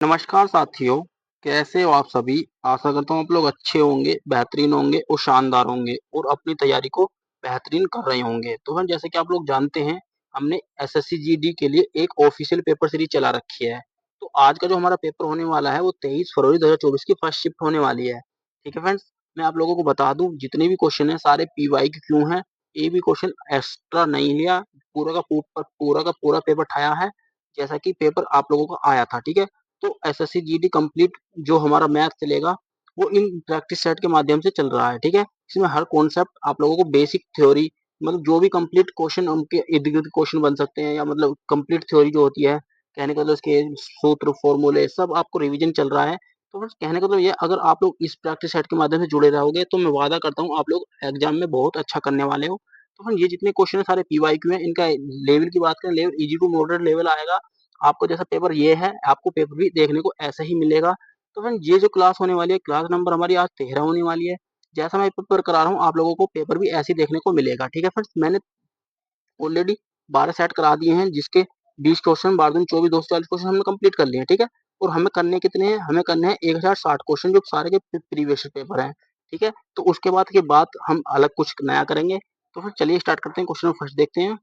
नमस्कार साथियों, कैसे हो आप सभी? आशा करता हूँ आप लोग अच्छे होंगे, बेहतरीन होंगे और शानदार होंगे और अपनी तैयारी को बेहतरीन कर रहे होंगे। तो फ्रेंड जैसे कि आप लोग जानते हैं, हमने एसएससी जीडी के लिए एक ऑफिशियल पेपर सीरीज चला रखी है। तो आज का जो हमारा पेपर होने वाला है वो 23 फरवरी 2024 की फर्स्ट शिफ्ट होने वाली है। ठीक है फ्रेंड्स, मैं आप लोगों को बता दूं जितने भी क्वेश्चन है सारे पीवाईक्यू हैं। एक भी क्वेश्चन एक्स्ट्रा नहीं लिया, पूरा पेपर उठाया है जैसा कि पेपर आप लोगों को आया था। ठीक है, तो एसएससी जीडी कंप्लीट जो हमारा मैथ चलेगा वो इन प्रैक्टिस सेट के माध्यम से चल रहा है। ठीक है, इसमें हर कॉन्सेप्ट आप लोगों को बेसिक थ्योरी मतलब जो भी कंप्लीट क्वेश्चन उनके इर्द गिर्द क्वेश्चन बन सकते हैं या मतलब कंप्लीट थ्योरी जो होती है, कहने का मतलब इसके सूत्र फॉर्मूले सब आपको रिवीजन चल रहा है। तो बस कहने का मतलब ये, अगर आप लोग इस प्रैक्टिस सेट के माध्यम से जुड़े रहोगे तो मैं वादा करता हूँ आप लोग एग्जाम में बहुत अच्छा करने वाले हो। तो हम ये जितने क्वेश्चन है सारे पीवाईक्यू हैं, इनका लेवल की बात करें, level easy to moderate level आएगा। आपको जैसा पेपर ये है, आपको पेपर भी देखने को ऐसा ही मिलेगा। तो फ्रेंड ये जो क्लास होने वाली है, क्लास नंबर हमारी आज 13 होने वाली है। जैसा मैं पेपर करा रहा हूँ आप लोगों को पेपर भी ऐसे ही देखने को मिलेगा। ठीक है फ्रेंड्स, मैंने ऑलरेडी 12 सेट करा दिए हैं जिसके 20 क्वेश्चन 12 दूनी 24, 240 क्वेश्चन हमने कंप्लीट कर लिए हैं। ठीक है, और हमें करने कितने हैं? हमें करने हैं 1060 क्वेश्चन जो सारे के प्रीवियस पेपर हैं। ठीक है, तो उसके बाद के बाद हम अलग कुछ नया करेंगे। तो फिर चलिए स्टार्ट करते हैं, क्वेश्चन नंबर फर्स्ट देखते हैं।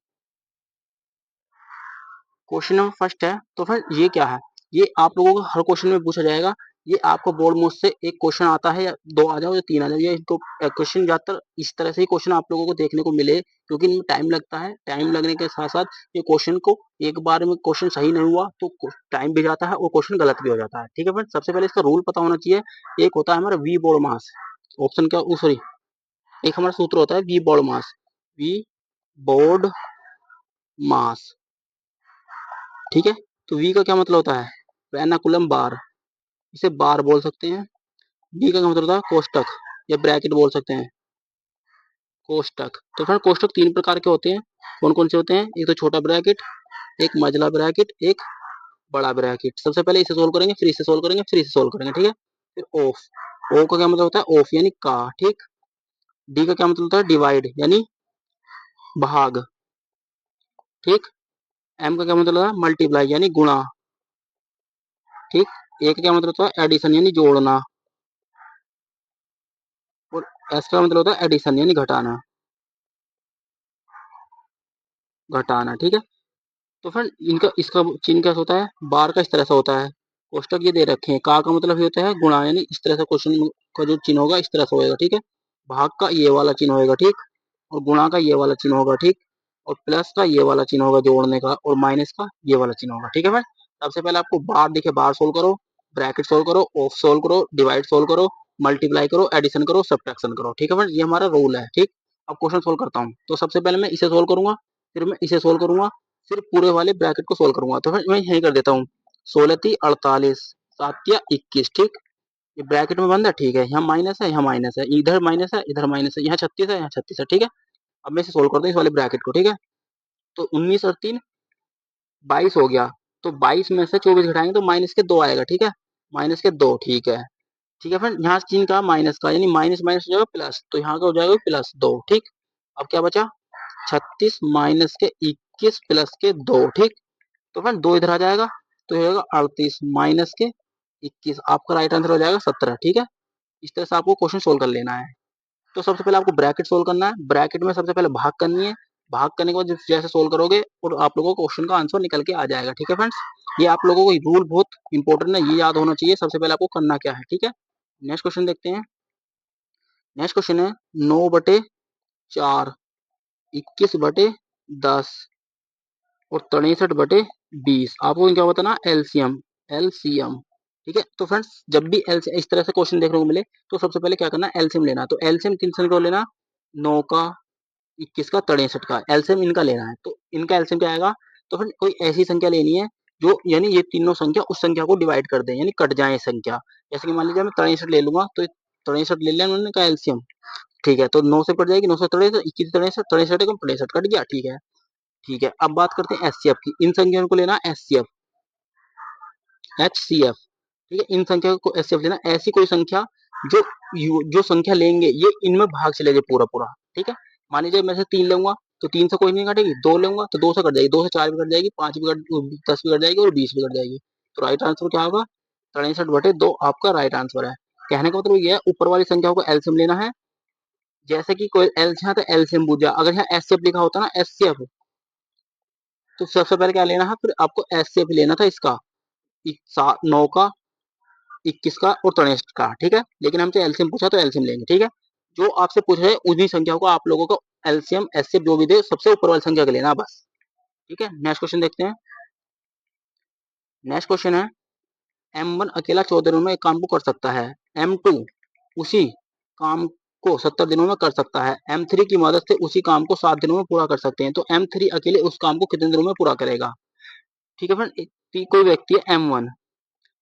क्वेश्चन नंबर फर्स्ट है, तो फिर ये क्या है? ये आप लोगों को हर क्वेश्चन में पूछा जाएगा। ये आपको बोर्ड में से एक क्वेश्चन आता है या दो आ जाओ या तीन आ जाओ, ये इनको क्वेश्चन ज्यादातर इस तरह से ही क्वेश्चन आप लोगों को देखने को मिले, क्योंकि इनमें टाइम लगता है। टाइम लगने के साथ साथ ये क्वेश्चन को एक बार में क्वेश्चन सही नहीं हुआ तो टाइम भी जाता है और क्वेश्चन गलत भी हो जाता है। ठीक है फ्रेंड, सबसे पहले इसका रूल पता होना चाहिए। एक होता है हमारा वी बोर्ड मास, ऑप्शन क्या, सॉरी, एक हमारा सूत्र होता है V BODMAS, V BODMAS. ठीक है, तो वी का क्या मतलब होता है? वेनाकुलम बार, इसे बार बोल सकते हैं। बी का क्या मतलब होता है? कोष्टक या ब्रैकेट बोल सकते हैं, कोष्टक। तो फिर कोष्टक तीन प्रकार के होते हैं। कौन कौन से होते हैं? एक तो छोटा ब्रैकेट, एक मझला ब्रैकेट, एक बड़ा ब्रैकेट। सबसे पहले इसे सोल्व करेंगे, फिर इसे सोल्व करेंगे, फिर इसे सोल्व करेंगे। ठीक है, फिर ऑफ, ओ का क्या मतलब होता है? ऑफ यानी का। ठीक, डी का क्या मतलब होता है? डिवाइड यानी भाग। ठीक, एम का क्या मतलब होता है? मल्टीप्लाई यानी गुणा। ठीक, ए का क्या मतलब होता है? एडिशन यानी जोड़ना। और एस का मतलब होता है एडिशन यानी घटाना, घटाना। ठीक है, तो फिर इनका इसका चिन्ह कैसा होता है? बार का इस तरह से होता है। कोष्टक ये दे रखे हैं। का मतलब ये होता है गुणा, यानी इस तरह से क्वेश्चन का जो चिन्ह होगा इस तरह से होएगा। ठीक है, भाग का ये वाला चिन्ह होएगा। ठीक, और गुणा का ये वाला चिन्ह होगा। ठीक, और प्लस का ये वाला चिन्ह होगा जोड़ने का, और माइनस का ये वाला चिन्ह होगा। ठीक है भाई, सबसे पहले आपको बार दिखे, बार सोल्व करो, ब्रैकेट सोल्व करो, ऑफ सोल्व करो, डिवाइड सोल्व करो, मल्टीप्लाई करो, एडिशन करो, सब्ट्रैक्शन करो। ठीक है भाई, ये हमारा रूल है। ठीक, अब क्वेश्चन सोल्व करता हूँ। तो सबसे पहले मैं इसे सोल्व करूंगा, फिर मैं इसे सोल्व करूंगा, फिर पूरे वाले ब्रैकेट को सोल्व करूंगा। तो फिर मैं यही कर देता हूँ, 16×3 = 48, 7×3 = 21। ठीक, ये ब्रैकेट में बंद है। ठीक है, यहाँ माइनस है, यहाँ माइनस है, इधर माइनस है, इधर माइनस है, यहाँ 36 है, यहाँ 36 है। ठीक है, अब मैं इसे सोल्व करता हूँ इस वाले ब्रैकेट को। ठीक है, तो 19 और 3 22 हो गया। तो 22 में से 24 घटाएंगे तो माइनस के 2 आएगा। ठीक है, माइनस के 2। ठीक है, ठीक है फ्रेंड, यहाँ चिन्ह का माइनस का, यानी माइनस माइनस हो जाएगा प्लस, तो यहाँ का हो जाएगा +2। ठीक, अब क्या बचा? 36 माइनस के 21 प्लस के 2। ठीक, तो फ्रेंड 2 इधर आ जाएगा, तो ये होगा 38 माइनस के 21, आपका राइट आंसर हो जाएगा 17। ठीक है, इस तरह से आपको क्वेश्चन सोल्व कर लेना है। तो सबसे पहले आपको ब्रैकेट सोल्व करना है, ब्रैकेट में सबसे पहले भाग करनी है, भाग करने के बाद जैसे सोल्व करोगे और आप लोगों को क्वेश्चन का आंसर निकल के आ जाएगा। ठीक है फ्रेंड्स, ये आप लोगों को रूल बहुत इंपॉर्टेंट है, ये याद होना चाहिए सबसे पहले आपको करना क्या है। ठीक है, नेक्स्ट क्वेश्चन देखते हैं। नेक्स्ट क्वेश्चन है 9/4, 21/10 और 63/20। आपको क्या बताना? LCM, LCM. ठीक है, तो फ्रेंड्स जब भी एलसीएम इस तरह से क्वेश्चन देखने को मिले तो सबसे पहले क्या करना है? एलसीएम लेना। तो एलसीएम किन संख्या को लेना? 9 का, 21 का, 63 का एलसीएम इनका लेना है। तो इनका एलसीएम क्या आएगा? तो फिर कोई ऐसी संख्या लेनी है जो, यानी ये तीनों संख्या उस संख्या को डिवाइड कर दें, यानी कट जाए ये संख्या। जैसे कि मान लीजिए मैं 63 ले लूंगा, तो 63 ले लिया उन्होंने का एलसीएम। ठीक है, तो 9 से कट जाएगी, 9 से 63, 21 63, 63 कम 63 कट गया। ठीक है, ठीक है, अब बात करते हैं एचसीएफ की। इन संख्याओं को लेना एचसीएफ, एचसीएफ। ठीक है, इन संख्या को एचसीएफ लेना, ऐसी कोई संख्या जो जो संख्या लेंगे ये इनमें भाग चले जाए पूरा पूरा। ठीक है, मान लीजिए मैं से 3 लूंगा, तो 3 से कोई नहीं कटेगी, 2 लूंगा तो 2 से कट जाएगी, 2 से 4 भी कट जाएगी, 5 भी कट, 10 भी कट जाएगी और 20 भी कट जाएगी। तो राइट आंसर क्या होगा? 63/2 आपका राइट आंसर है। कहने का मतलब ये है ऊपर वाली संख्याओं को एलसीएम लेना है। जैसे कि कोई एल यहाँ तो एलसीएम पूछ जा, अगर यहाँ एचसीएफ लिखा होता ना एचसीएफ, तो सबसे पहले क्या लेना है, फिर आपको एचसीएफ लेना था इसका 9 का, 21 का और 63 का, ठीक है। लेकिन हमसे एलसीएम पूछा तो एलसीएम लेंगे, ठीक है। जो आपसे पूछ रहे हैं उन्हीं संख्याओं को आप लोगों को एलसीएम एचसीएफ जो भी दे सबसे ऊपर वाली संख्या का लेना बस, ठीक है। नेक्स्ट क्वेश्चन देखते हैं। नेक्स्ट क्वेश्चन है M1 अकेला 14 दिनों में एक काम को कर सकता है, M2 उसी काम को 70 दिनों में कर सकता है, M3 की मदद से उसी काम को 7 दिनों में पूरा कर सकते हैं, तो M3 अकेले उस काम को कितने दिनों में पूरा करेगा, ठीक है फ्रेंड। कोई व्यक्ति है M1,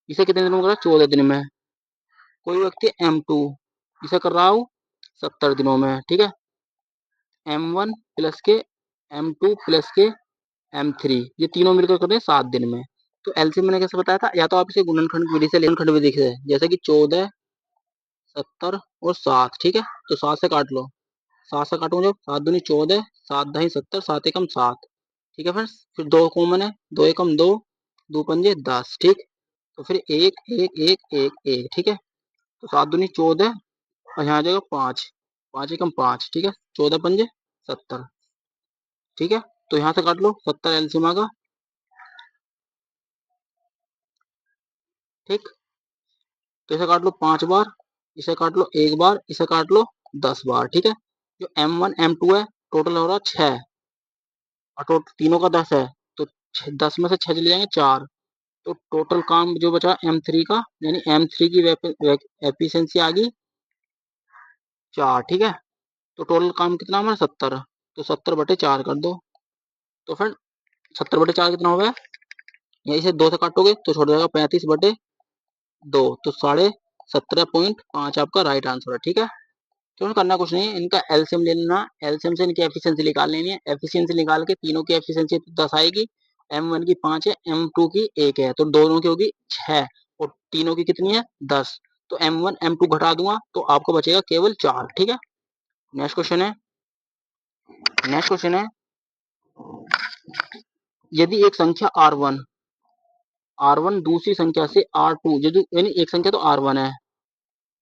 इसे कितने दिनों में कर रहा है, 14 दिन में। कोई व्यक्ति है M2, इसे कर रहा हूँ 70 दिनों में, ठीक है। M1 प्लस के M2 प्लस के M3 ये तीनों मिलकर करते हैं 7 दिन में। तो एलसीएम मैंने कैसे बताया था, या तो आप इसे गुणनखंड विधि से गुणनखंड विधि से, जैसे कि 14, 70 और 7, ठीक है। तो 7 से काट लो, 7 से काटूंगा जब 7 दूनी 14, 7 दही 70, 7 एकम 7, ठीक है फ्रेंड्स। फिर 2 कॉमन है, 2 एकम 2, 2 पंजे 10, ठीक। तो फिर 1 1 1 1 1, ठीक है। तो 7 दूनी 14 और यहाँ आ जाएगा 5, 5 एकम 5, ठीक है। 14 पंजे 70, ठीक है। तो यहाँ से काट लो 70 एलसीएम आएगा, ठीक। तो इसे काट लो 5 बार, इसे काट लो 1 बार, इसे काट लो 10 बार, ठीक है। जो M1 M2 है टोटल हो रहा 6 और तीनों का 10 है, तो 10 में से 6 चले जाएंगे 4, तो टोटल काम जो बचा M3 का, यानी M3 की एफिशिएंसी आ गई 4, ठीक है। तो टोटल काम कितना हमारा 70, तो 70/4 कर दो। तो फ्रेंड 70/4 कितना हो गया, यहीं से 2 से काटोगे तो छोड़ जाएगा 35/2, तो 17.5 आपका राइट आंसर है, ठीक है। तो करना कुछ नहीं है, इनका एलसीएम ले लेना, एलसीएम से इनकी एफिशिएंसी निकाल लेनी है, एफिशिएंसी निकाल के तीनों की एफिशिएंसी 10 आएगी, M1 की 5 है, M2 की 1 है, तो दोनों की होगी 6 और तीनों की कितनी है 10, तो M1 M2 घटा दूंगा तो आपको बचेगा केवल 4, ठीक है। नेक्स्ट क्वेश्चन है, नेक्स्ट क्वेश्चन है यदि एक संख्या R1 दूसरी संख्या से R2, यानी एक संख्या तो R1 है,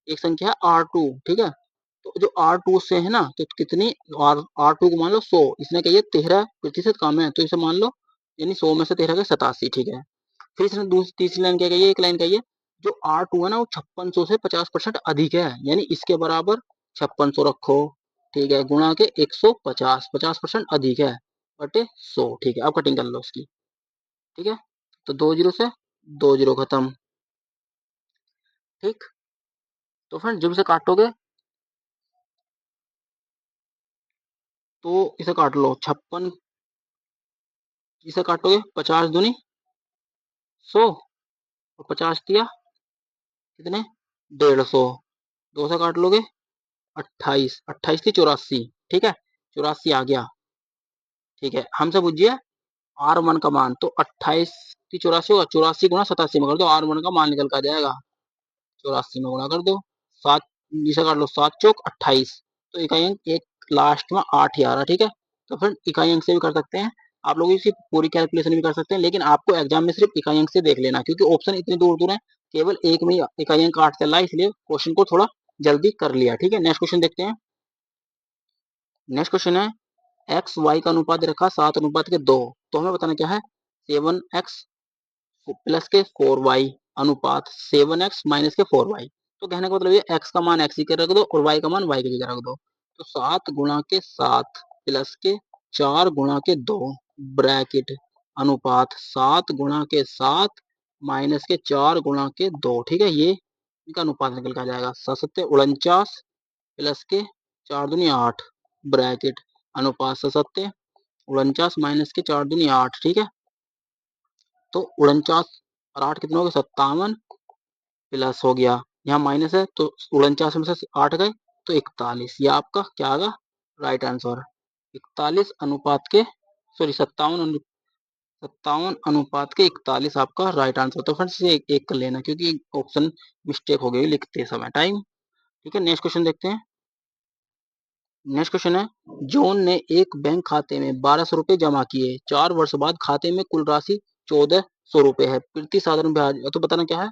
एक संख्या है R2, ठीक है। तो जो R2 से है ना, तो कितनी R2 को मान लो 100, इसने कही है 13% कम है, तो इसे मान लो यानी 100 में से 13 का 87, ठीक है। फिर इसने तीसरी लाइन क्या कही है, एक लाइन कही है जो R2 है ना वो 5600 से 50% अधिक है, यानी इसके बराबर 5600 रखो, ठीक है, गुणा के 150, 50% अधिक है बटे 100, ठीक है। अब कटिंग कर लो इसकी, ठीक है। तो 2 जीरो से 2 जीरो खत्म, ठीक। तो फ्रेंड जब इसे काटोगे तो इसे काट लो 56, इसे काटोगे 50 दूनी 100 और 50 दिया कितने 150, 2 से काट लोगे 28, 28 थी 84, ठीक है, 84 आ गया, ठीक है। हमसे पूछिए R1 का मान, तो 28 की 84 होगा, 84 गुणा 87 में कर दो, R1 का मान निकल कर आ जाएगा, 84 में गुणा कर दो, 7 जिसे काट लो 7 चौक 28, तो इकाई अंक एक लास्ट में 8 ही आ रहा, ठीक है। तो फिर इकाई अंक से भी कर सकते हैं आप लोग, इसकी पूरी कैलकुलेशन भी कर सकते हैं, लेकिन आपको एग्जाम में सिर्फ इकाई अंक से देख लेना, क्योंकि ऑप्शन इतनी दूर दूर है, केवल एक में इकाई अंक 8 चल रहा है, इसलिए क्वेश्चन को थोड़ा जल्दी कर लिया, ठीक है। नेक्स्ट क्वेश्चन देखते हैं। नेक्स्ट क्वेश्चन है एक्स वाई का अनुपात रखा 7:2, तो हमें बताना क्या है 7x प्लस के 4y अनुपात 7x माइनस के 4y। तो कहने का मतलब ये x का मान x की जगह रख दो और y का मान y की जगह रख दो, तो 7 गुणा के 7 प्लस के 4 गुणा के 2 ब्रैकेट अनुपात 7 गुणा के 7 माइनस के 4 गुणा के 2, ठीक है। ये इनका अनुपात निकल कर जाएगा 7 49 प्लस के 4 दूनी 8 ब्रैकेट अनुपात 7 49 माइनस के 4 दूनी 8, ठीक है। तो 49 और 8 कितना हो गया 57 प्लस हो गया, यहाँ माइनस है तो 49 में से 8 गए तो 41, ये आपका क्या आएगा राइट आंसर, 41 अनुपात के सॉरी 57 अनुपात के 41 आपका राइट आंसर। तो फ्रेंड्स ये एक कर लेना, क्योंकि ऑप्शन मिस्टेक हो गई लिखते समय टाइम, ठीक है। नेक्स्ट क्वेश्चन देखते हैं। नेक्स्ट क्वेश्चन है जॉन ने एक बैंक खाते में 1200 रुपए जमा किए, 4 वर्ष बाद खाते में कुल राशि 1400 रुपए है, प्रति साधारण ब्याज, तो बताना क्या है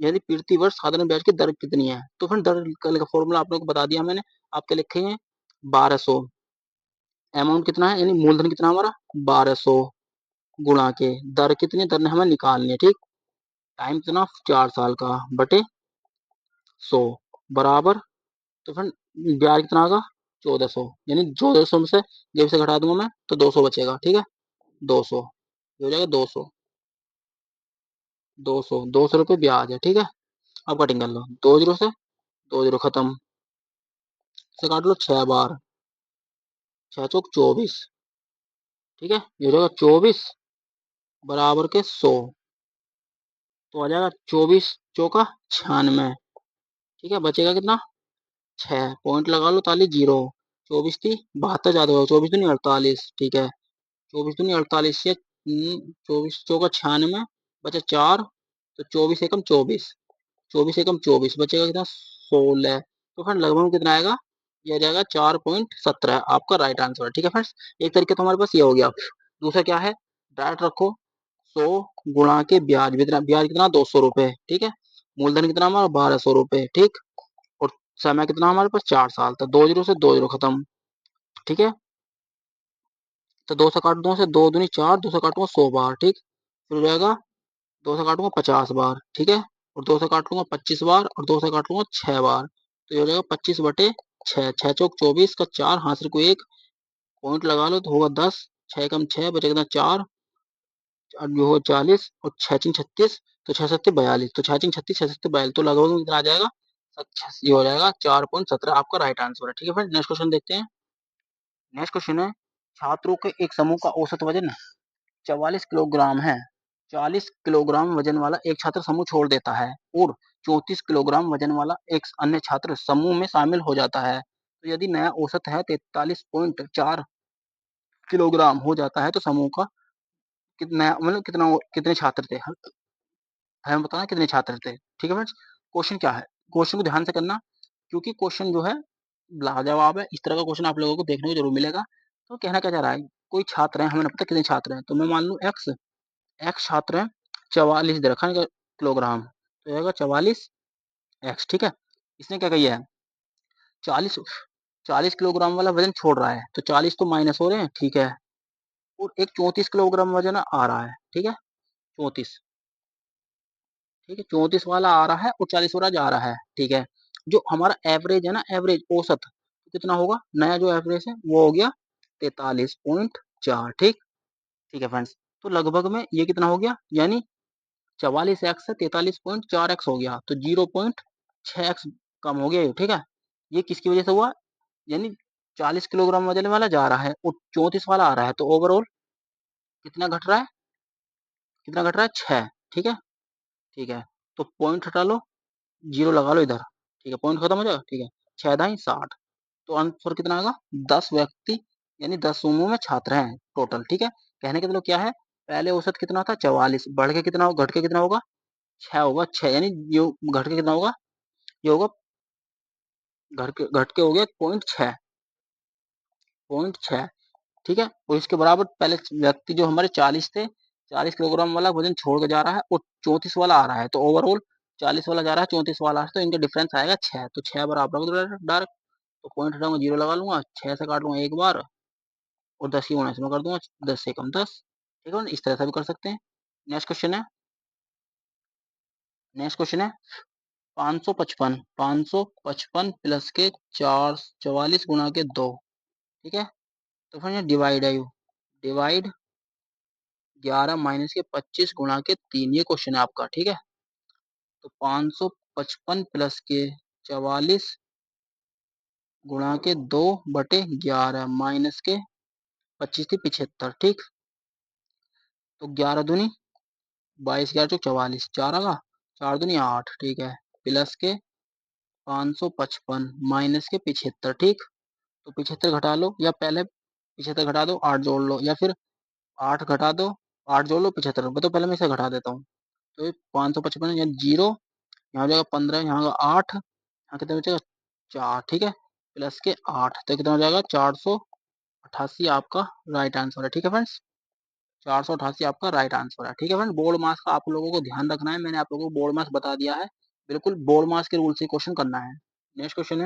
यदि प्रति वर्ष साधारण ब्याज की दर कितनी है? तो फिर दर का फॉर्मूला आप लोगों को बता दिया मैंने। आपके लिखे हैं 1200, अमाउंट कितना है यानी मूलधन कितना हमारा 1200 गुणा के दर कितनी, दर ने हमें निकालनी है, ठीक। टाइम कितना 4 साल का बटे 100 बराबर, तो फिर ब्याज कितना आएगा 1400, यानी 1400 में से जब से घटा दूंगा मैं तो 200 बचेगा, ठीक है। 200 हो जाएगा, 200 200 रुपये ब्याज है, ठीक है। अब कटिंग कर लो, 2 जीरो से 2 जीरो खत्म, से काट लो 6 बार, 6 चौक 24, ठीक है। ये हो जाएगा 24 बराबर के 100, तो आ जाएगा 24 चौका 96, ठीक है। बचेगा कितना 6, पॉइंट लगा लो, ताली जीरो, 24 थी 72 ज्यादा होगा, 24 दूनी 48, ठीक है। 24 दूनी 48 से 24 चौका 96 बचा 4, तो 24 एकम 24, 24 एकम 24 बचेगा कितना 16, तो फिर लगभग कितना आएगा, ये आ जाएगा 4.17, आपका राइट आंसर है, ठीक है फ्रेंड्स। एक तरीके तो हमारे पास ये हो गया। दूसरा क्या है, डायरेक्ट रखो 100 गुणा के ब्याज, ब्याज कितना 200 रुपए, ठीक है। मूलधन कितना हमारा 1200 रुपए, ठीक। और समय कितना हमारे पास 4 साल, तो 2 जीरो से 2 जीरो खत्म, ठीक है। तो 2 से काट दो, से 2 दूनी 4, 2 से काटूंगा 100 बार, ठीक। फिर हो जाएगा 2 से काटूंगा 50 बार, ठीक है। और 2 से काटूंगा 25 बार, और 2 से काटूंगा 6 बार, तो ये हो जाएगा 25 बटे 6, 6 चौक 24 का 4, हाथ को 1, पॉइंट लगा लो तो होगा 10, 6 कम 6 बचेगा कितना 4, और जो हो 40, और 6 चिन 36, तो 6 सत्ते 42, तो 6 चिन 36, 6 सत्ते 42, तो लगभग कितना आ जाएगा, ये हो जाएगा 4.17, आपका राइट आंसर है, ठीक है फ्रेंड। नेक्स्ट क्वेश्चन देखते हैं। नेक्स्ट क्वेश्चन है, छात्रों के एक समूह का औसत वजन 44 किलोग्राम है। 40 किलोग्राम वजन वाला एक छात्र समूह छोड़ देता है और 34 किलोग्राम वजन वाला एक अन्य छात्र समूह में शामिल हो जाता है, तो यदि नया औसत है 43.4 किलोग्राम हो जाता है, तो समूह का कितना, मतलब कितना, कितने छात्र थे, हमें बताना कितने छात्र थे, ठीक है फ्रेंड्स। क्वेश्चन क्या है, क्वेश्चन को ध्यान से करना, क्योंकि क्वेश्चन जो है लाजवाब है। इस तरह का क्वेश्चन आप लोगों को देखने को जरूर मिलेगा। तो कहना क्या चाह रहा है, कोई छात्र है, हमें नहीं पता कितने छात्र हैं, तो मैं मान लूँ एक्स, एक्स छात्र है, 44 दे रखा है किलोग्राम, तो आएगा 44 एक्स, ठीक है। इसने क्या किया है, 40 40 किलोग्राम वाला वजन छोड़ रहा है, तो 40 तो माइनस हो रहे हैं, ठीक है। और एक 34 किलोग्राम वजन आ रहा है, ठीक है, 34, ठीक है, 34 वाला आ रहा है और 40 वाला जा रहा है, ठीक है। जो हमारा एवरेज है ना, एवरेज औसत तो कितना होगा, नया जो एवरेज है वो हो गया 43.4, ठीक, ठीक है फ्रेंड्स। तो लगभग में ये कितना हो गया, यानी 44 एक्स से 43.4 एक्स हो गया, तो 0.6 एक्स कम हो गया, ठीक है। ये किसकी वजह से हुआ, यानी 40 किलोग्राम वजन वाला जा रहा है और 34 वाला आ रहा है, तो ओवरऑल कितना घट रहा है, कितना घट रहा है 6, ठीक है, ठीक है। तो पॉइंट हटा लो, जीरो लगा लो इधर, ठीक है, पॉइंट खत्म हो जाएगा, ठीक है। 6 दाई 60, तो आंसर कितना आएगा 10 व्यक्ति, यानी 10 समूह में छात्र हैं टोटल, ठीक है। कहने का मतलब क्या है, पहले औसत कितना था 44, बढ़ के कितना घट के कितना होगा 6 होगा, 6 यानी ये घट के कितना होगा, ये होगा घट के हो गया 0.6, 0.6, ठीक है। और इसके बराबर पहले व्यक्ति जो हमारे 40 थे, 40 किलोग्राम वाला वजन छोड़ के जा रहा है और 34 वाला आ रहा है, तो ओवरऑल 40 वाला जा रहा है 34 वाला आ रहा है, तो इनका डिफरेंस आएगा 6, तो 6 बराबर डायरेक्ट, तो पॉइंट हटाऊंगा जीरो लगा लूंगा, 6 से काट लूंगा एक बार, और 10 की गुणा इसमें कर दूंगा, 10 से कम 10, ठीक है। इस तरह से भी कर सकते हैं। नेक्स्ट क्वेश्चन है, नेक्स्ट क्वेश्चन है 555, 555 प्लस के 44 गुणा के 2, ठीक है। तो फिर ये डिवाइड है, डिवाइड 11 माइनस के 25 गुणा के 3, ये क्वेश्चन है आपका, ठीक है। तो 555 प्लस के 44 गुणा के 2 बटे 11 माइनस के 25 थी 75, ठीक। तो 11 दूनी 22, 11 चौक 44, 4 आगा, 4 दूनी 8, ठीक है, प्लस के 555 माइनस के 75, ठीक। तो 75 घटा लो, या पहले 75 घटा दो 8 जोड़ लो, या फिर 8 घटा दो 8 जोड़ लो 75, तो पहले मैं इसे घटा देता हूँ। तो 555 यानी जीरो, यहाँ हो जाएगा 15, यहाँ का 8, यहाँ कितना बचेगा 4, ठीक है, प्लस के 8, तो कितना हो जाएगा 488, आपका राइट आंसर है, ठीक है फ्रेंड्स। 488 आपका राइट आंसर है। ठीक है फ्रेंड, बोर्ड मास का आप लोगों को ध्यान रखना है, मैंने आप लोगों को बोर्ड मास बता दिया है, बिल्कुल बोर्ड मास के रूल से क्वेश्चन करना है। नेक्स्ट क्वेश्चन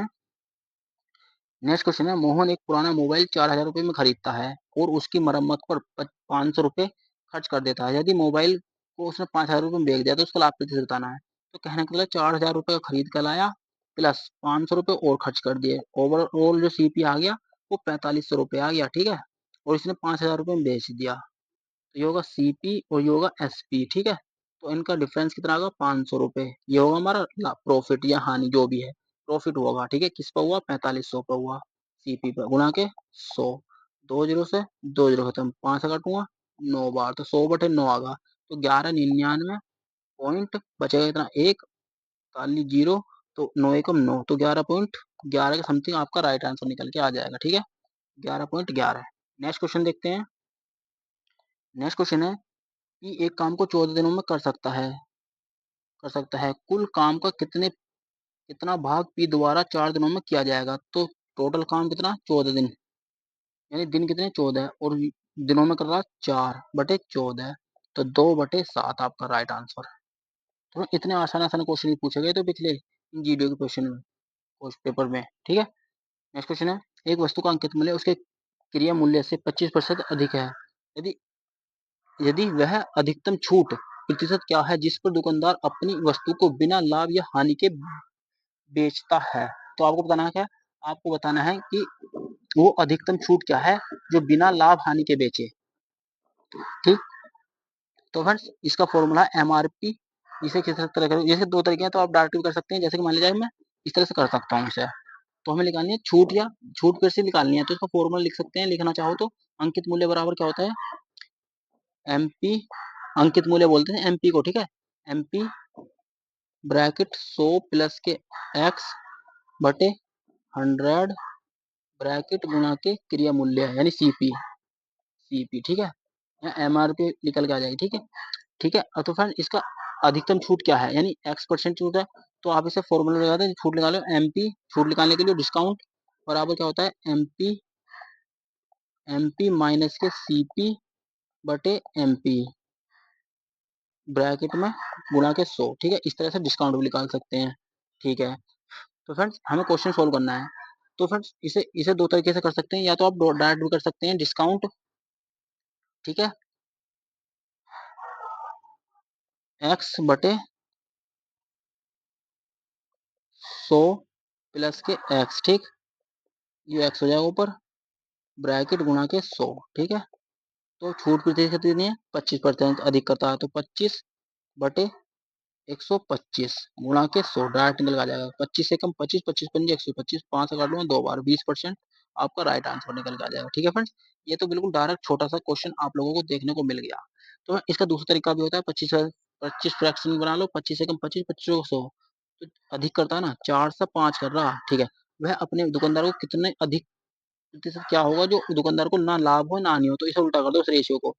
है मोहन एक पुराना मोबाइल 4,000 रुपए में खरीदता है और उसकी मरम्मत पर 500 रुपए खर्च कर देता है। यदि मोबाइल को उसने 5,000 रुपए में बेच दिया तो उसका लाभ कितने बताना है। तो कहने का मतलब 4,000 रुपए का खरीद कर लाया प्लस 500 रुपए और खर्च कर दिए, ओवरऑल जो सीपी आ गया वो 4500 रुपए आ गया। ठीक है, और इसने 5,000 रुपए में बेच दिया, तो ये होगा सीपी और ये होगा एसपी। ठीक है, तो इनका डिफरेंस कितना होगा 500 रुपए। ये होगा हमारा प्रॉफिट या हानि जो भी है, प्रॉफिट होगा। ठीक है, किस पर हुआ 4500 पर हुआ, सीपी पर गुणा के 100, 2 जीरो से 2 जीरो खत्म, 5 से काटूंगा 9 बार, तो 100/9 आ गया, तो 1199 पॉइंट बचेगा इतना, एक ताली जीरो, तो 9 एकम 9, तो 11.11 के समथिंग आपका राइट आंसर निकल के आ जाएगा। ठीक है, 11.11। नेक्स्ट क्वेश्चन है कि एक काम को 14 दिनों में कर सकता है कुल काम का कितना भाग पी द्वारा 4 दिनों में किया जाएगा। तो टोटल काम कितना 14 दिन, यानी दिन कितने 14 और दिनों में कर रहा 4/14, तो 2/7 आपका राइट आंसर है। तो इतने आसान आसान क्वेश्चन पूछे गए तो पिछले जीडीओ के क्वेश्चन में, पेपर में। ठीक है, नेक्स्ट क्वेश्चन है एक वस्तु का अंकित मूल्य उसके क्रिया मूल्य से 25% अधिक है, यदि यदि वह अधिकतम छूट प्रतिशत क्या है जिस पर दुकानदार अपनी वस्तु को बिना लाभ या हानि के बेचता है। तो आपको बताना है क्या, आपको बताना है कि वो अधिकतम छूट क्या है जो बिना लाभ हानि के बेचे। ठीक, तो फ्रेंड्स इसका फॉर्मूला है एमआरपी। इसे किस तरह करें, जैसे दो तरीके हैं, तो आप डायरेक्ट भी कर सकते हैं, जैसे कि मान लीजिए मैं इस तरह से कर सकता हूँ इसे। तो हमें निकालनी है छूट, या छूट फिर से निकालनी है, तो इसका फॉर्मूला लिख सकते हैं, लिखना चाहो तो अंकित मूल्य बराबर क्या होता है एमपी, अंकित मूल्य बोलते हैं एमपी को। ठीक है, एमपी ब्रैकेट 100 प्लस के एक्स बटे 100 ब्रैकेट गुणा के क्रिया मूल्य यानी सीपी। ठीक है, या एमआरपी निकल के आ जाएगी। ठीक है, ठीक है, तो फ्रेंड इसका अधिकतम छूट क्या है, यानी x% छूट है, तो आप इसे फॉर्मूला लगाते हैं छूट निकालो, एमपी छूट निकालने के लिए डिस्काउंट बराबर क्या होता है एमपी एमपी माइनस के सीपी बटे एमपी ब्रैकेट में गुणा के 100। ठीक है, इस तरह से डिस्काउंट भी निकाल सकते हैं। ठीक है, तो फ्रेंड्स हमें क्वेश्चन सोल्व करना है, तो फ्रेंड्स इसे इसे दो तरीके से कर सकते हैं, या तो आप डायरेक्ट भी कर सकते हैं डिस्काउंट। ठीक है, एक्स बटे 100 प्लस के एक्स। ठीक, ये एक्स हो जाएगा ऊपर ब्रैकेट गुणा के 100। ठीक है, तो छूट प्रतिशत कितनी है 25% अधिक करता है, तो 25/125 गुणा के 100 डायरेक्ट निकल आ जाएगा, 25 से कम 25, 25 पंजे 125, 5 से काट लूंगा 2 बार, 20% आपका राइट आंसर निकल के आ जाएगा। ठीक है फ्रेंड्स, ये तो बिल्कुल डायरेक्ट छोटा सा क्वेश्चन आप लोगों को देखने को मिल गया। तो इसका दूसरा तरीका भी होता है 25 फ्रैक्शन बना लो, 25 से कम 25, 25 को 100, तो अधिक करता है ना 4 से 5 कर रहा। ठीक है, वह अपने दुकानदार को कितने अधिक प्रतिशत क्या होगा जो दुकानदार को ना लाभ हो ना हानि हो, तो इसे उल्टा कर दो उस रेशियो को,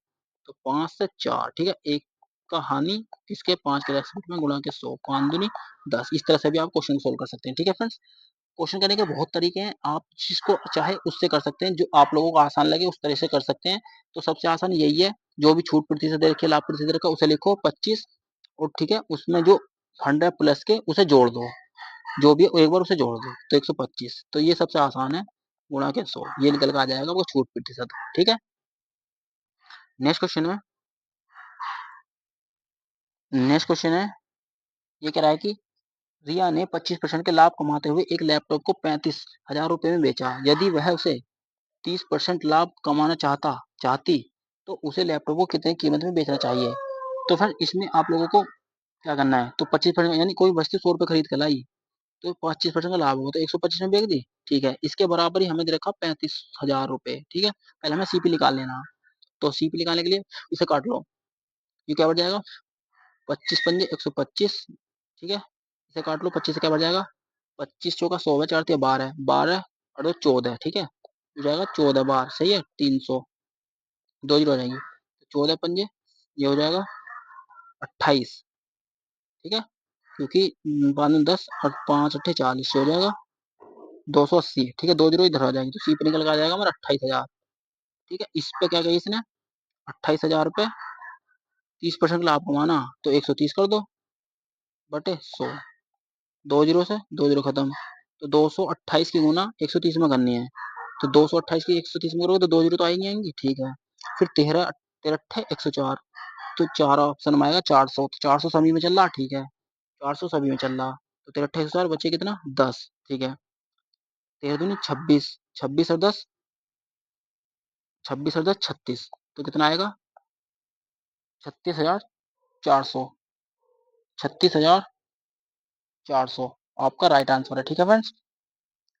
तो 5 से 4। ठीक है, एक का हानि किसके 5 के रेस्पेक्ट में गुणा के 100, 5 दूनी 10। इस तरह से भी आप क्वेश्चन सोल्व कर सकते हैं। ठीक है फ्रेंड्स, क्वेश्चन करने के बहुत तरीके हैं, आप जिसको चाहे उससे कर सकते हैं, जो आप लोगों को आसान लगे उस तरह से कर सकते हैं। तो सबसे आसान यही है, जो भी छूट प्रतिशत दे रखी है लाभ प्रतिशत रखा उसे लिखो 25, और ठीक है उसमें जो 100 प्लस के उसे जोड़ दो, जो भी एक बार उसे जोड़ दो तो 125, तो ये सबसे आसान है, गुणा के 100 ये निकल कर आ जाएगा वो छूट प्रतिशत। ठीक है, नेक्स्ट क्वेश्चन है ये कह रहा है कि रिया ने 25% के लाभ कमाते हुए एक लैपटॉप को 35,000 रुपए में बेचा, यदि वह उसे 30% लाभ कमाना चाहती तो उसे लैपटॉप को कितनी कीमत में बेचना चाहिए। तो फिर इसमें आप लोगों को क्या करना है, तो 25% यानी कोई वस्तु 100 रुपए खरीद कर लाई, तो 25% का लाभ होगा तो 125 में बेच दी। ठीक है, इसके बराबर ही हमें दे रखा 35,000 रुपए। ठीक है, पहले हमें सीपी निकाल लेना, तो सीपी निकालने के लिए इसे काट लो, ये क्या बढ़ जाएगा 25 पंजे 125। ठीक है, इसे काट लो, 25 से क्या बढ़ जाएगा 25 चौका 100 है, 4 तिया 12, 12 और 2 14। ठीक है, हो जाएगा 14 बार, सही है 300, 2 जीरो हो जाएंगे, 14 पंजे ये हो जाएगा 28। ठीक है, क्योंकि 10 और 5 अट्ठे 40 हो जाएगा 280। ठीक है, 2 जीरो इधर आ जाएंगे, तो सी पे निकल के आ जाएगा हमारा 28,000। ठीक है, इस पे क्या कही इसने 28,000 पे 30% लाभ कमाना, तो 130 कर दो बटे 100। 2 जीरो से 2 जीरो खत्म, तो 228 की गुना 130 में करनी है। तो 228 की 130 में करोगे तो 2 जीरो तो आएंगी आएंगी, ठीक है। फिर 13 तेरह अट्ठे 104, तो चार ऑप्शन में आएगा 400, तो 400 सभी में चल रहा, ठीक है। 400 सभी में चल रहा, तो 13 अट्ठे 104 बचे कितना 10, ठीक है। 13 दूनी 26, 26 और 10, 26 और 10 36, तो कितना आएगा 36,400, 36,400 आपका राइट आंसर है, ठीक है फ्रेंड्स।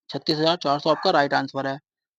36,400 आपका राइट आंसर है।